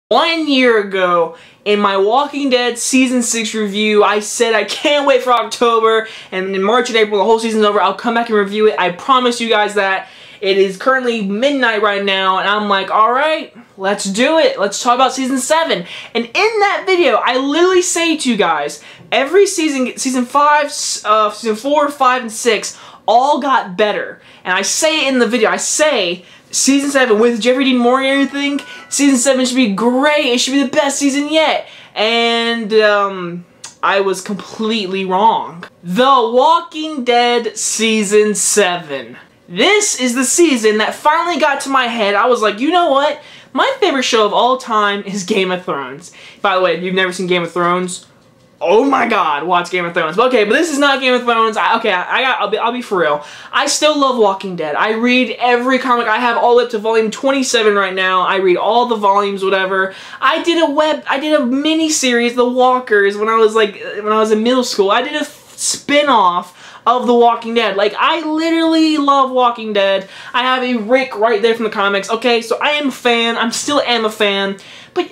1 year ago, in my Walking Dead Season 6 review, I said I can't wait for October, and in March and April, the whole season's over, I'll come back and review it. I promise you guys that. It is currently midnight right now, and I'm like, alright, let's do it. Let's talk about Season 7. And in that video, I literally say to you guys, every season, Season 5, Season 4, 5, and 6, all got better. And I say it in the video, I say, Season 7, with Jeffrey Dean Morgan and everything, Season 7 should be great. It should be the best season yet. And, I was completely wrong. The Walking Dead Season 7. This is the season that finally got to my head. I was like, you know what? My favorite show of all time is Game of Thrones. By the way, if you've never seen Game of Thrones, oh my god, watch Game of Thrones. But okay, but this is not Game of Thrones. I'll be for real. I still love Walking Dead. I read every comic. I have all the way up to volume 27 right now. I read all the volumes, whatever. I did a mini series, The Walkers, when I was in middle school. I did a spin-off of The Walking Dead. Like, I literally love Walking Dead. I have a Rick right there from the comics. Okay, so I am a fan. I still am a fan. But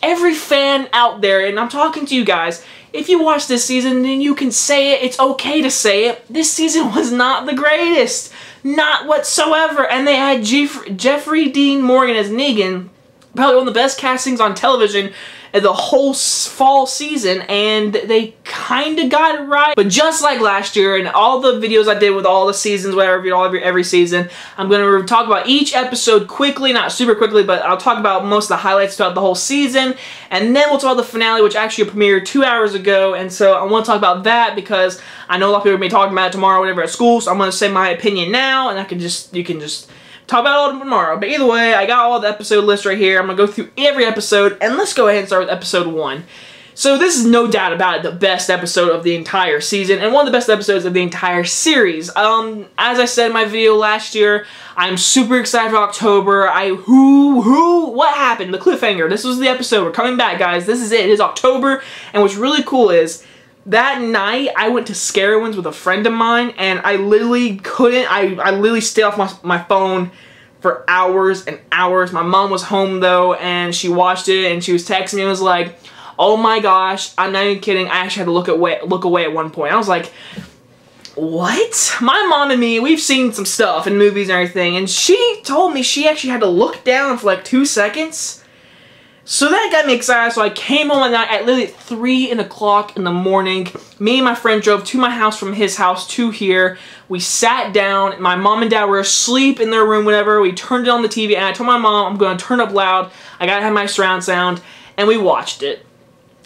every fan out there, and I'm talking to you guys, if you watch this season, then you can say it. It's okay to say it. This season was not the greatest. Not whatsoever. And they had Jeffrey Dean Morgan as Negan. Probably one of the best castings on television the whole fall season, and they kind of got it right. But just like last year and all the videos I did with all the seasons, whatever, every season, I'm going to talk about each episode quickly, not super quickly, but I'll talk about most of the highlights throughout the whole season, and then we'll talk about the finale, which actually premiered 2 hours ago, and so I want to talk about that because I know a lot of people are going to be talking about it tomorrow or whatever at school, so I'm going to say my opinion now, and you can just talk about it all tomorrow. But either way, I got all the episode list right here. I'm going to go through every episode, and let's go ahead and start with episode 1. So this is no doubt about it the best episode of the entire season, and one of the best episodes of the entire series. As I said in my video last year, I'm super excited for October. What happened? The cliffhanger. This was the episode. We're coming back, guys. This is it. It is October, and what's really cool is, that night, I went to Scarowinds with a friend of mine, and I literally couldn't, I literally stayed off my phone for hours and hours. My mom was home, though, and she watched it, and she was texting me and was like, oh my gosh, I'm not even kidding, I actually had to look away at one point. I was like, what? My mom and me, we've seen some stuff in movies and everything, and she told me she actually had to look down for like 2 seconds. So that got me excited, so I came home at night at literally 3 o'clock in the morning. Me and my friend drove to my house from his house to here. We sat down. My mom and dad were asleep in their room, whatever. We turned it on the TV, and I told my mom, I'm going to turn up loud. I got to have my surround sound, and we watched it.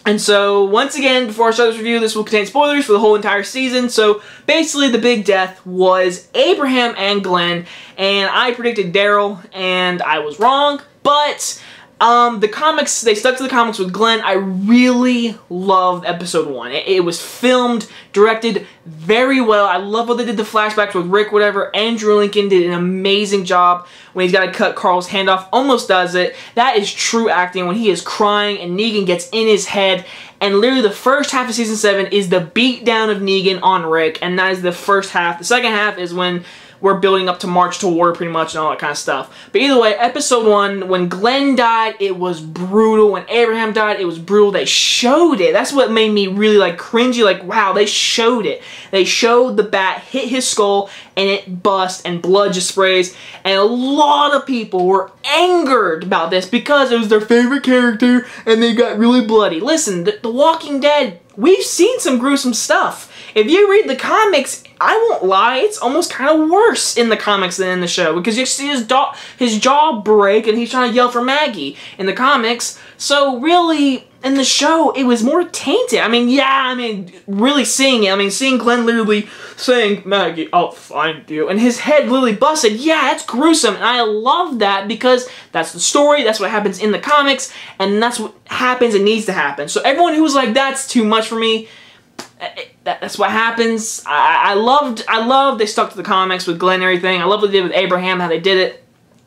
And so, once again, before I start this review, this will contain spoilers for the whole entire season. So, basically, the big death was Abraham and Glenn, and I predicted Daryl, and I was wrong, but the comics, they stuck to the comics with Glenn. I really loved episode 1. It was filmed, directed very well. I love what they did the flashbacks with Rick, whatever. Andrew Lincoln did an amazing job when he's got to cut Carl's hand off. Almost does it. That is true acting when he is crying and Negan gets in his head. And literally the first half of Season 7 is the beatdown of Negan on Rick. And that is the first half. The second half is when we're building up to March to War, pretty much, and all that kind of stuff. But either way, episode 1, when Glenn died, it was brutal. When Abraham died, it was brutal. They showed it. That's what made me really, like, cringy. Like, wow, they showed it. They showed the bat hit his skull, and it bust, and blood just sprays. And a lot of people were angered about this because it was their favorite character, and they got really bloody. Listen, The Walking Dead, we've seen some gruesome stuff. If you read the comics, I won't lie, it's almost kind of worse in the comics than in the show, because you see his jaw break and he's trying to yell for Maggie in the comics. So really, in the show, it was more tainted. I mean, really seeing it, seeing Glenn literally saying, Maggie, I'll find you, and his head literally busted, yeah, that's gruesome, and I love that because that's the story, that's what happens in the comics, and that's what happens and needs to happen. So everyone who was like, that's too much for me, that's what happens. I loved they stuck to the comics with Glenn and everything. I love what they did with Abraham, how they did it.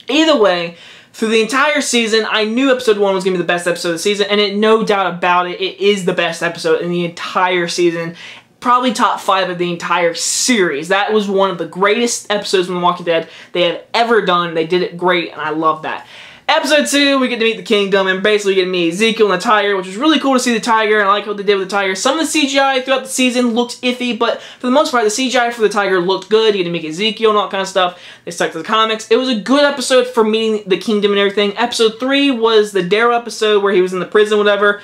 Either way, through the entire season, I knew episode 1 was going to be the best episode of the season, and no doubt about it, it is the best episode in the entire season. Probably top 5 of the entire series. That was one of the greatest episodes from The Walking Dead they have ever done. They did it great, and I love that. Episode 2, we get to meet the Kingdom, and basically we get to meet Ezekiel and the tiger, which was really cool to see the tiger, and I like what they did with the tiger. Some of the CGI throughout the season looked iffy, but for the most part, the CGI for the tiger looked good. You get to meet Ezekiel and all that kind of stuff. They stuck to the comics. It was a good episode for meeting the Kingdom and everything. Episode 3 was the Daryl episode where he was in the prison, whatever.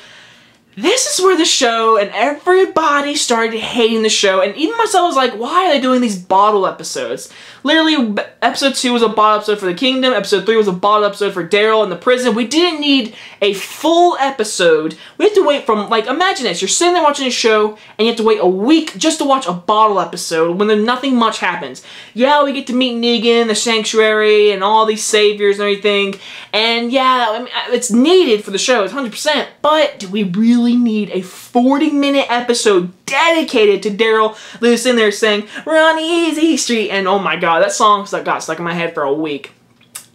This is where the show and everybody started hating the show, and even myself was like, why are they doing these bottle episodes? Literally, episode 2 was a bottle episode for the Kingdom, episode 3 was a bottle episode for Daryl in the prison. We didn't need a full episode. We had to wait from, like, imagine this, you're sitting there watching a show, and you have to wait a week just to watch a bottle episode when nothing much happens. Yeah, we get to meet Negan, the Sanctuary, and all these saviors and everything, and yeah, I mean, it's needed for the show, it's 100%, but do we really need a 40-minute episode dedicated to Daryl Lewis in there saying, "We're on Easy Street," and oh my god, that song got stuck in my head for a week.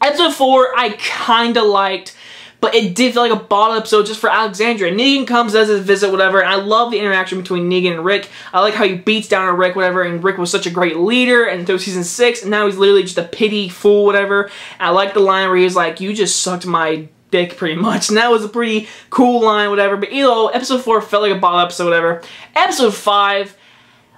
Episode 4, I kinda liked, but it did feel like a bottle episode just for Alexandria. Negan comes, does his visit, whatever, and I love the interaction between Negan and Rick. I like how he beats down on Rick, whatever, and Rick was such a great leader until season 6, and now he's literally just a pity fool, whatever. And I like the line where he's like, "You just sucked my dick," pretty much, and that was a pretty cool line, whatever. But you know, episode 4 felt like a bottle episode, whatever. Episode 5,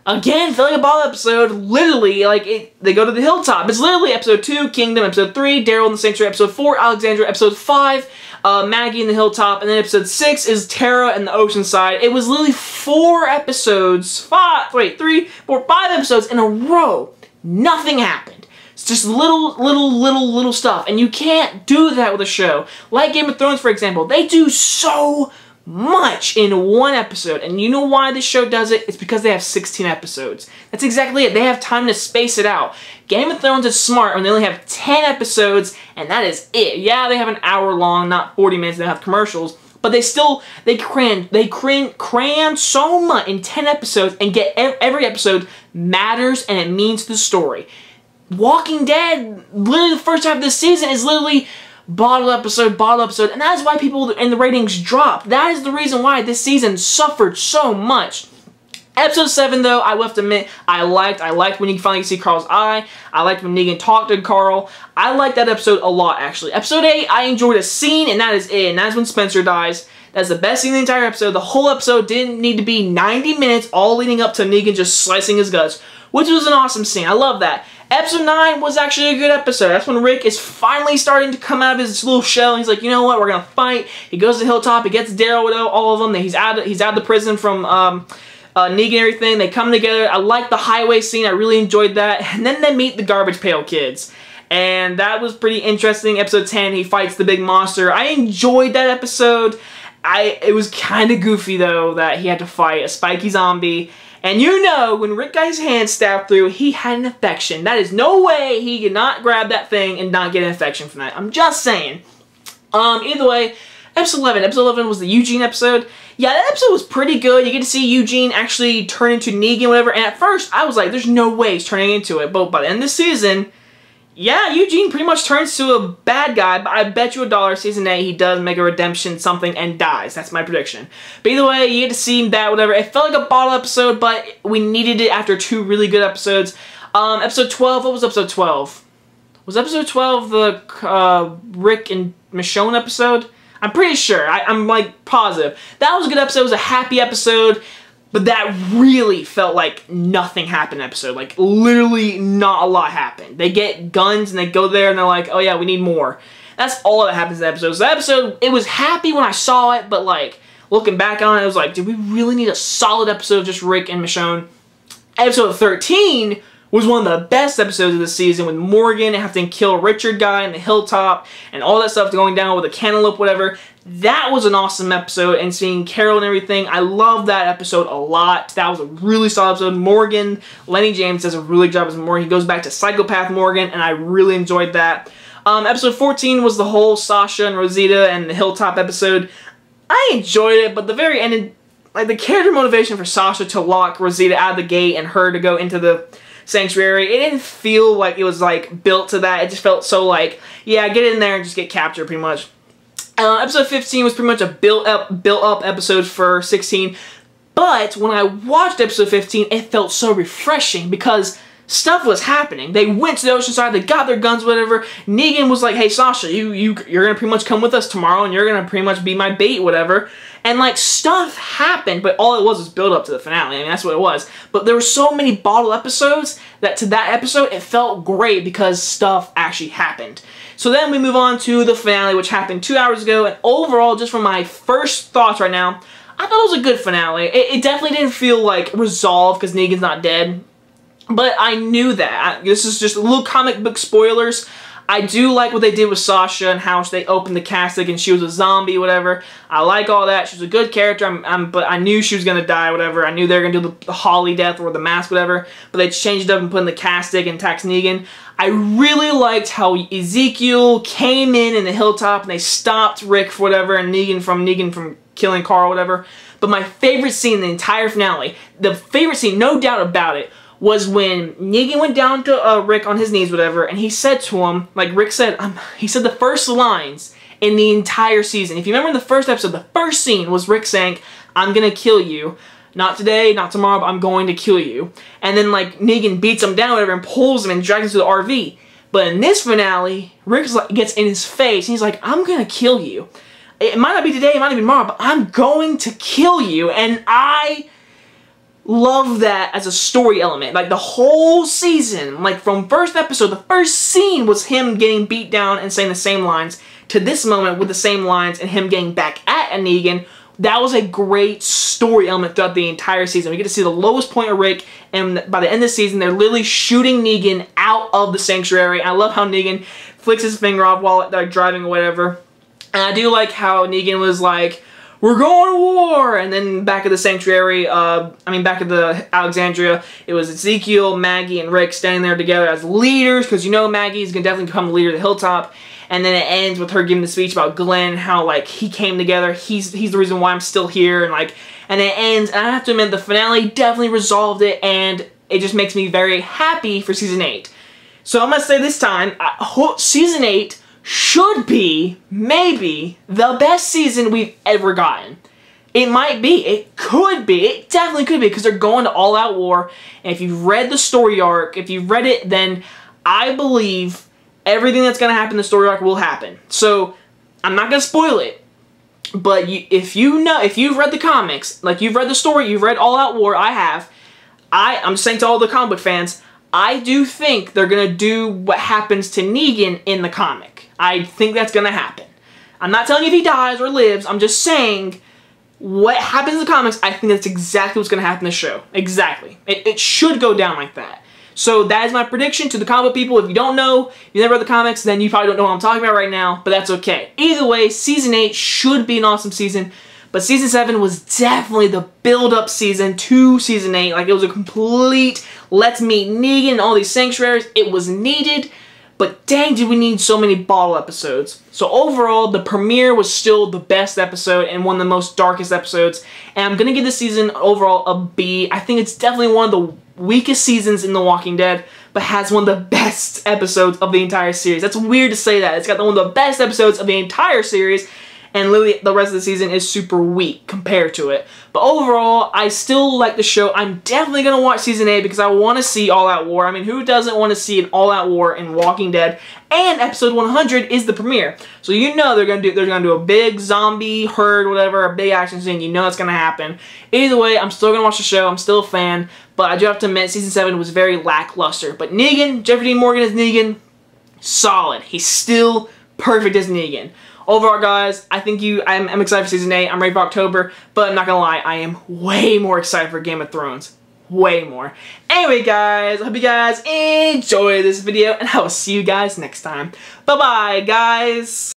again, felt like a bottle episode. Literally, like, they go to the hilltop. It's literally episode 2, Kingdom, episode 3, Daryl in the Sanctuary, episode 4, Alexandria, episode 5, Maggie in the hilltop, and then episode 6 is Tara and the Oceanside. It was literally 4 episodes, 5 episodes in a row. Nothing happened. It's just little stuff, and you can't do that with a show. Like Game of Thrones, for example, they do so much in one episode, and you know why this show does it? It's because they have 16 episodes. That's exactly it. They have time to space it out. Game of Thrones is smart when they only have 10 episodes, and that is it. Yeah, they have an hour long, not 40 minutes, they have commercials, but they cram so much in 10 episodes and get every episode matters and it means the story. Walking Dead, literally the first half of this season is literally bottle episode, and that's why people in the ratings dropped. That is the reason why this season suffered so much. Episode 7, though, I will have to admit, I liked when you finally see Carl's eye. I liked when Negan talked to Carl. I liked that episode a lot, actually. Episode 8, I enjoyed a scene, and that is it, and that's when Spencer dies. That's the best scene in the entire episode. The whole episode didn't need to be 90 minutes, all leading up to Negan just slicing his guts, which was an awesome scene. I love that. Episode 9 was actually a good episode. That's when Rick is finally starting to come out of his little shell. He's like, you know what, we're gonna fight. He goes to the hilltop. He gets Daryl with all of them. He's out of the prison from Negan and everything. They come together. I like the highway scene. I really enjoyed that. And then they meet the Garbage Pail Kids. And that was pretty interesting. Episode 10, he fights the big monster. I enjoyed that episode. It was kind of goofy, though, that he had to fight a spiky zombie. And you know, when Rick got his hand stabbed through, he had an infection. That is no way he could not grab that thing and not get an infection from that. I'm just saying. Either way, episode 11. Episode 11 was the Eugene episode. Yeah, that episode was pretty good. You get to see Eugene actually turn into Negan, whatever. And at first, I was like, there's no way he's turning into it. But by the end of the season, yeah, Eugene pretty much turns to a bad guy, but I bet you $1 season 8 he does make a redemption something and dies. That's my prediction. But either way, you get to see that, whatever. It felt like a bottle episode, but we needed it after 2 really good episodes. Episode 12, what was episode 12? Was episode 12 the Rick and Michonne episode? I'm pretty sure. I'm like positive. That was a good episode. It was a happy episode. But that really felt like nothing happened episode. Like, literally not a lot happened. They get guns and they go there and they're like, oh yeah, we need more. That's all that happens in the episode. So the episode, it was happy when I saw it, but like, looking back on it, it was like, did we really need a solid episode of just Rick and Michonne? Episode 13 was one of the best episodes of the season with Morgan having to kill Richard guy in the hilltop and all that stuff going down with a cantaloupe, whatever. That was an awesome episode, and seeing Carol and everything, I love that episode a lot. That was a really solid episode. Morgan, Lenny James does a really good job as Morgan. He goes back to Psychopath Morgan, and I really enjoyed that. Episode 14 was the whole Sasha and Rosita and the Hilltop episode. I enjoyed it, but the very end, like the character motivation for Sasha to lock Rosita out of the gate and her to go into the Sanctuary, it didn't feel like it was like built to that. It just felt so like, yeah, get in there and just get captured pretty much. Episode 15 was pretty much a built-up episode for 16, but when I watched episode 15, it felt so refreshing because stuff was happening. They went to the ocean side, they got their guns, whatever. Negan was like, hey, Sasha, you're gonna pretty much come with us tomorrow, and you're gonna pretty much be my bait, whatever. And, like, stuff happened, but all it was build up to the finale. I mean, that's what it was. But there were so many bottle episodes that to that episode, it felt great because stuff actually happened. So then we move on to the finale, which happened 2 hours ago. And overall, just from my first thoughts right now, I thought it was a good finale. It definitely didn't feel, like, resolved because Negan's not dead. But I knew that. This is just little comic book spoilers. I do like what they did with Sasha and how they opened the casket and she was a zombie, whatever. I like all that. She was a good character, but I knew she was going to die, whatever. I knew they were going to do the Holly death or the mask, whatever. But they changed it up and put in the casket and taxed Negan. I really liked how Ezekiel came in the hilltop and they stopped Rick for whatever and Negan from killing Carl, whatever. But my favorite scene in the entire finale, the favorite scene, no doubt about it, was when Negan went down to Rick on his knees, whatever, and he said to him, like Rick said, he said the first lines in the entire season. If you remember in the first episode, the first scene was Rick saying, I'm gonna kill you. Not today, not tomorrow, but I'm going to kill you. And then, like, Negan beats him down, whatever, and pulls him and drags him to the RV. But in this finale, Rick gets in his face, and he's like, I'm gonna kill you. It might not be today, it might not be tomorrow, but I'm going to kill you. And I love that as a story element. Like, the whole season, like, from first episode, the first scene was him getting beat down and saying the same lines, to this moment with the same lines and him getting back at Negan. That was a great story element throughout the entire season. We get to see the lowest point of Rick, and by the end of the season, they're literally shooting Negan out of the sanctuary. I love how Negan flicks his finger off while they're driving or whatever. And I do like how Negan was like, we're going to war! And then back at the sanctuary, back at the Alexandria, it was Ezekiel, Maggie, and Rick standing there together as leaders, because you know Maggie's going to definitely become the leader of the Hilltop. And then it ends with her giving the speech about Glenn, how, like, he came together, he's the reason why I'm still here, and, like, and it ends, and I have to admit, the finale definitely resolved it, and it just makes me very happy for Season 8. So I'm going to say this time, Season 8 should be, maybe, the best season we've ever gotten. It might be. It could be. It definitely could be, because they're going to all-out war, and if you've read the story arc, if you've read it, then I believe everything that's going to happen in the story arc will happen. So, I'm not going to spoil it, but if you've read the comics, like you've read the story, you've read All Out War, I have, I'm saying to all the comic book fans, I do think they're going to do what happens to Negan in the comic. I think that's going to happen. I'm not telling you if he dies or lives, I'm just saying what happens in the comics, I think that's exactly what's going to happen in the show. Exactly. It should go down like that. So that is my prediction to the comic book people. If you don't know, you never read the comics, then you probably don't know what I'm talking about right now, but that's okay. Either way, Season 8 should be an awesome season, but Season 7 was definitely the build-up season to Season 8. Like, it was a complete, let's meet Negan and all these sanctuaries. It was needed, but dang, did we need so many bottle episodes. So overall, the premiere was still the best episode and one of the most darkest episodes, and I'm going to give this season overall a B. I think it's definitely one of the weakest seasons in The Walking Dead, but has one of the best episodes of the entire series. That's weird to say that. It's got one of the best episodes of the entire series, and literally the rest of the season is super weak compared to it. But overall, I still like the show. I'm definitely going to watch Season 8 because I want to see All Out War. I mean, who doesn't want to see an All Out War in Walking Dead? And episode 100 is the premiere. So you know they're going to do a big zombie herd, whatever, a big action scene. You know it's going to happen. Either way, I'm still going to watch the show. I'm still a fan. But I do have to admit, Season 7 was very lackluster. But Negan, Jeffrey Dean Morgan as Negan, solid. He's still perfect as Negan. Overall, guys, I'm excited for Season 8. I'm ready for October, but I'm not gonna lie, I am way more excited for Game of Thrones. Way more. Anyway, guys, I hope you guys enjoyed this video, and I will see you guys next time. Bye-bye, guys!